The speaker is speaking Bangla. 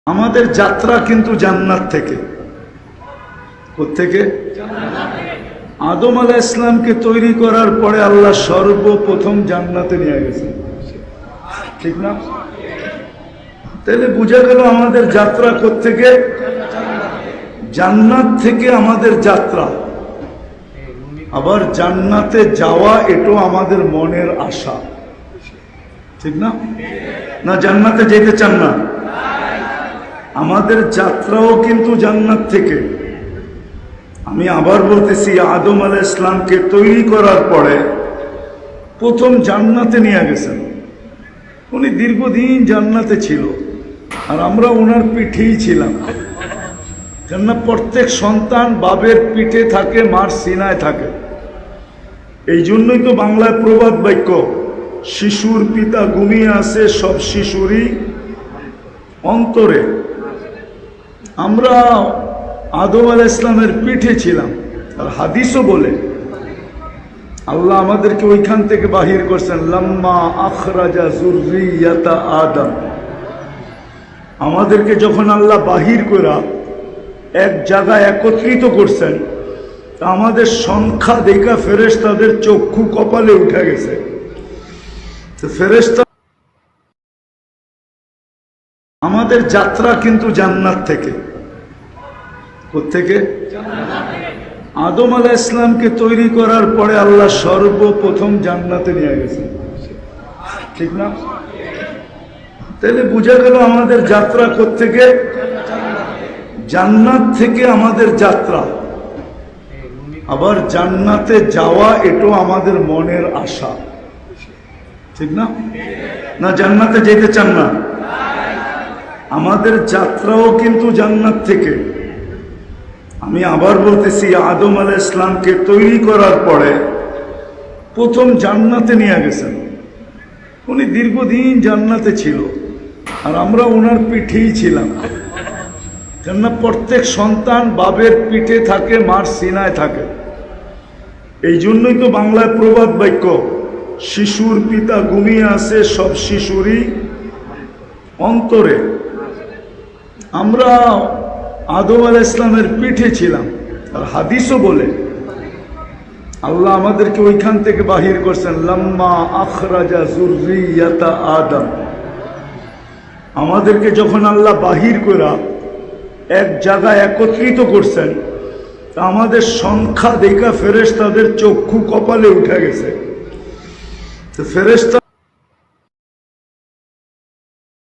আমাদের যাত্রা কিন্তু জান্নাত থেকে। কোত্থেকে? আদম আলাইহিস সালামকে তৈরি করার পরে আল্লাহ সর্বপ্রথম জান্নাতে নিয়ে গেছেন, ঠিক না? তাহলে বোঝা গেল আমাদের যাত্রা কোত্থেকে? জান্নাত থেকে আমাদের যাত্রা। আবার জান্নাতে যাওয়া এটাও আমাদের মনের আশা, ঠিক না? না জান্নাতে যেতে চান না? আমাদের যাত্রাও কিন্তু জান্নাত থেকে। আমি আবার বলতেছি, আদম আলাইহিস সালামকে তৈরি করার পরে প্রথম জান্নাতে নিয়ে গেছেন। উনি দীর্ঘদিন জান্নাতে ছিল আর আমরা ওনার পিঠেই ছিলাম। কেননা প্রত্যেক সন্তান বাবের পিঠে থাকে, মার সিনায় থাকে। এই জন্যই তো বাংলায় প্রবাদ বাক্য, শিশুর পিতা ঘুমিয়ে আছে সব শিশুরই অন্তরে। আমরা আদম আলাইহিস সালামের পিঠে ছিলাম। আর হাদিসও বলে আল্লাহ আমাদেরকে ওইখান থেকে বাহির করছেন, লাম্মা আখরাজা যুররিয়াতা আদম। আমাদেরকে যখন আল্লাহ বাহির করা এক জায়গায় একত্রিত করছেন, তা আমাদের সংখ্যা দেখা ফেরেশতাদের চক্ষু কপালে উঠে গেছে। তো ফেরেশতা, আমাদের যাত্রা কিন্তু জান্নাত থেকে। কোত্থেকে? আদম আলাইহিস সালামকে তৈরি করার পরে আল্লাহ সর্বপ্রথম জান্নাতে নিয়ে গেছেন, ঠিক না? তাহলে বোঝা গেল আমাদের যাত্রা কোত্থেকে? জান্নাত থেকে আমাদের যাত্রা। আবার জান্নাতে যাওয়া এটাও আমাদের মনের আশা, ঠিক না? না জান্নাতে যেতে চান না? আমাদের যাত্রাও কিন্তু জান্নাত থেকে। আমি আবার বলতেছি, আদম আলাইহিস সালামকে তৈরি করার পরে প্রথম জান্নাতে নিয়ে গেছেন। উনি দীর্ঘদিন জান্নাতে ছিল আর আমরা ওনার পিঠেই ছিলাম। কেননা প্রত্যেক সন্তান বাবের পিঠে থাকে, মার সিনায় থাকে। এই জন্যই তো বাংলায় প্রবাদ বাক্য, শিশুর পিতা ঘুমিয়ে আছে সব শিশুরই অন্তরে। আমরা আদম আলাইহিস সালামের পিঠে ছিলাম। আর হাদিসও বলে আল্লাহ আমাদেরকে ওইখান থেকে বাহির করছেন, লাম্মা আখরাজা যুররিয়াতা আদম। আমাদেরকে যখন আল্লাহ বাহির করা এক জায়গায় একত্রিত করছেন, তা আমাদের সংখ্যা দেখা ফেরেশতাদের চক্ষু কপালে উঠে গেছে। তো ফেরেশতা